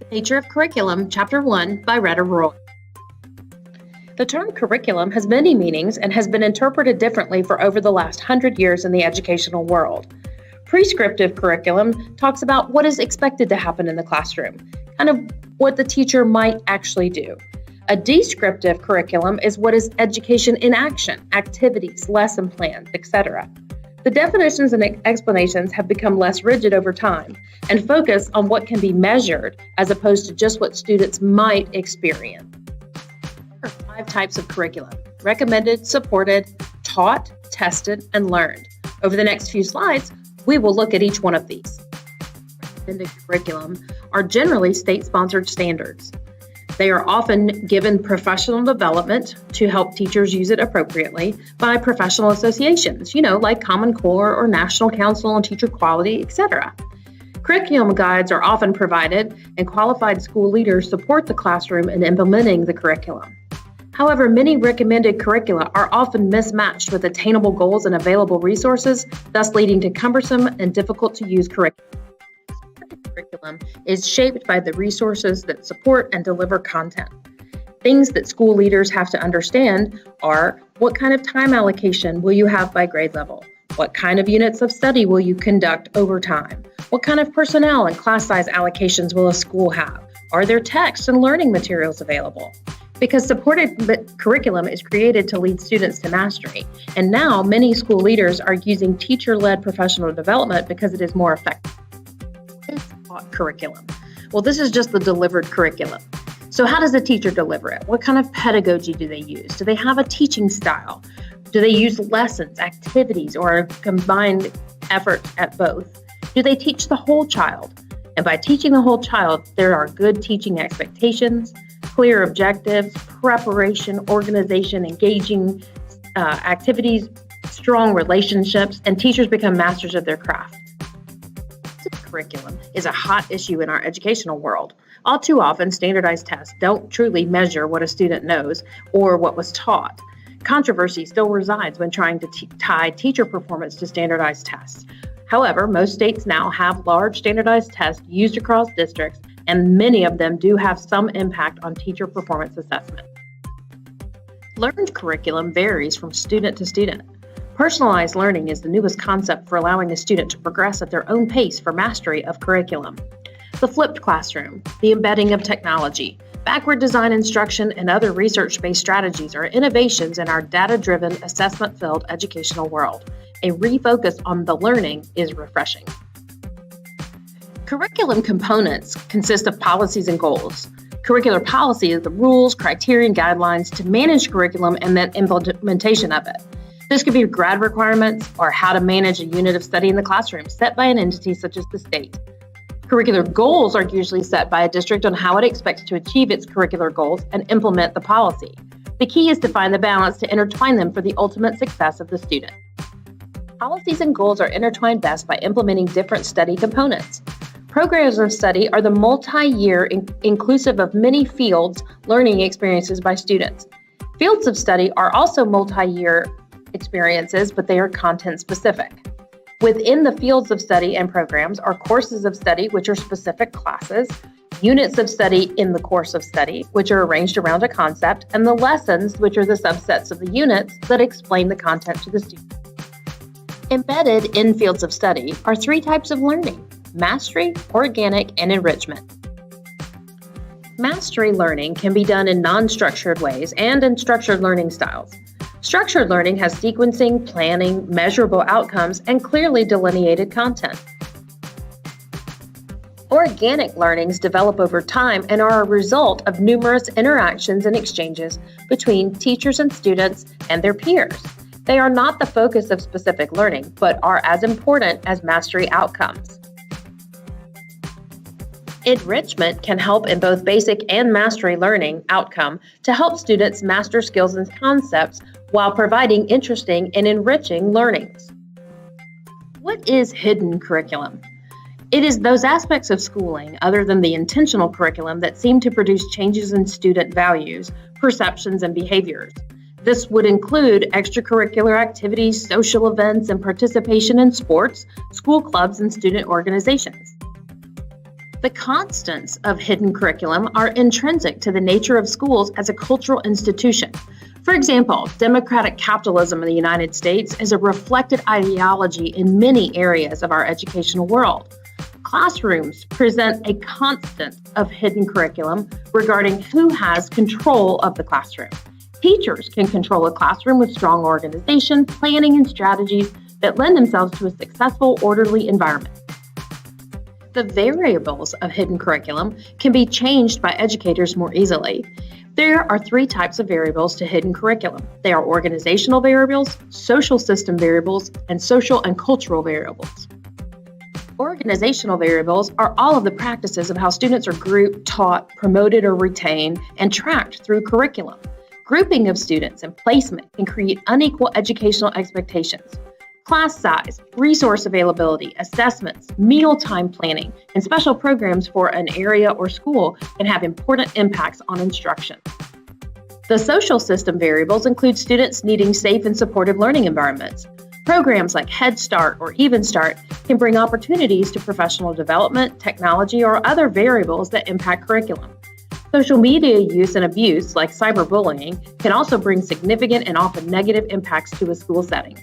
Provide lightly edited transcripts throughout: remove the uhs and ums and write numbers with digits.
Nature of Curriculum, Chapter 1 by Retta Roy. The term curriculum has many meanings and has been interpreted differently for over the last 100 years in the educational world. Prescriptive curriculum talks about what is expected to happen in the classroom, kind of what the teacher might actually do. A descriptive curriculum is what is education in action, activities, lesson plans, etc. The definitions and explanations have become less rigid over time and focus on what can be measured as opposed to just what students might experience. There are 5 types of curriculum: recommended, supported, taught, tested, and learned. Over the next few slides, we will look at each one of these. Recommended curriculum are generally state-sponsored standards. They are often given professional development to help teachers use it appropriately by professional associations, like Common Core or National Council on Teacher Quality, etc. Curriculum guides are often provided, and qualified school leaders support the classroom in implementing the curriculum. However, many recommended curricula are often mismatched with attainable goals and available resources, thus leading to cumbersome and difficult to use curriculum. Curriculum is shaped by the resources that support and deliver content. Things that school leaders have to understand are: what kind of time allocation will you have by grade level? What kind of units of study will you conduct over time? What kind of personnel and class size allocations will a school have? Are there texts and learning materials available? Because supported curriculum is created to lead students to mastery, and now many school leaders are using teacher-led professional development because it is more effective. Curriculum. Well, this is just the delivered curriculum. So how does a teacher deliver it? What kind of pedagogy do they use? Do they have a teaching style? Do they use lessons, activities, or a combined effort at both? Do they teach the whole child? And by teaching the whole child, there are good teaching expectations, clear objectives, preparation, organization, engaging activities, strong relationships, and teachers become masters of their craft. Curriculum is a hot issue in our educational world. All too often, standardized tests don't truly measure what a student knows or what was taught. Controversy still resides when trying to tie teacher performance to standardized tests. However, most states now have large standardized tests used across districts, and many of them do have some impact on teacher performance assessment. Learned curriculum varies from student to student. Personalized learning is the newest concept for allowing a student to progress at their own pace for mastery of curriculum. The flipped classroom, the embedding of technology, backward design instruction, and other research-based strategies are innovations in our data-driven, assessment-filled educational world. A refocus on the learning is refreshing. Curriculum components consist of policies and goals. Curricular policy is the rules, criteria, and guidelines to manage curriculum and the implementation of it. This could be grad requirements or how to manage a unit of study in the classroom set by an entity such as the state. Curricular goals are usually set by a district on how it expects to achieve its curricular goals and implement the policy. The key is to find the balance to intertwine them for the ultimate success of the student. Policies and goals are intertwined best by implementing different study components. Programs of study are the multi-year, inclusive of many fields, learning experiences by students. Fields of study are also multi-year experiences, but they are content specific. Within the fields of study and programs are courses of study, which are specific classes, units of study in the course of study, which are arranged around a concept, and the lessons, which are the subsets of the units that explain the content to the student. Embedded in fields of study are 3 types of learning: mastery, organic, and enrichment. Mastery learning can be done in non-structured ways and in structured learning styles. Structured learning has sequencing, planning, measurable outcomes, and clearly delineated content. Organic learnings develop over time and are a result of numerous interactions and exchanges between teachers and students and their peers. They are not the focus of specific learning, but are as important as mastery outcomes. Enrichment can help in both basic and mastery learning outcome to help students master skills and concepts while providing interesting and enriching learnings. What is hidden curriculum? It is those aspects of schooling, other than the intentional curriculum, that seem to produce changes in student values, perceptions, and behaviors. This would include extracurricular activities, social events, and participation in sports, school clubs, and student organizations. The constants of hidden curriculum are intrinsic to the nature of schools as a cultural institution. For example, democratic capitalism in the United States is a reflected ideology in many areas of our educational world. Classrooms present a constant of hidden curriculum regarding who has control of the classroom. Teachers can control a classroom with strong organization, planning, and strategies that lend themselves to a successful, orderly environment. The variables of hidden curriculum can be changed by educators more easily. There are three types of variables to hidden curriculum. They are organizational variables, social system variables, and social and cultural variables. Organizational variables are all of the practices of how students are grouped, taught, promoted, or retained, and tracked through curriculum. Grouping of students and placement can create unequal educational expectations. Class size, resource availability, assessments, mealtime planning, and special programs for an area or school can have important impacts on instruction. The social system variables include students needing safe and supportive learning environments. Programs like Head Start or Even Start can bring opportunities to professional development, technology, or other variables that impact curriculum. Social media use and abuse, like cyberbullying, can also bring significant and often negative impacts to a school setting.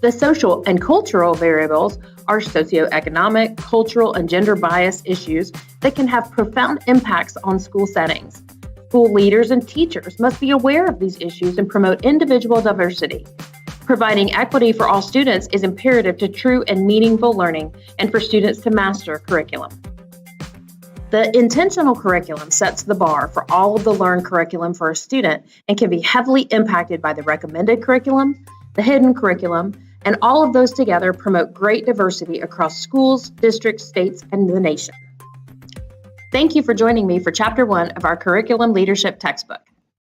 The social and cultural variables are socioeconomic, cultural, and gender bias issues that can have profound impacts on school settings. School leaders and teachers must be aware of these issues and promote individual diversity. Providing equity for all students is imperative to true and meaningful learning and for students to master curriculum. The intentional curriculum sets the bar for all of the learned curriculum for a student and can be heavily impacted by the recommended curriculum, the hidden curriculum, and all of those together promote great diversity across schools, districts, states, and the nation. Thank you for joining me for Chapter 1 of our Curriculum Leadership Textbook.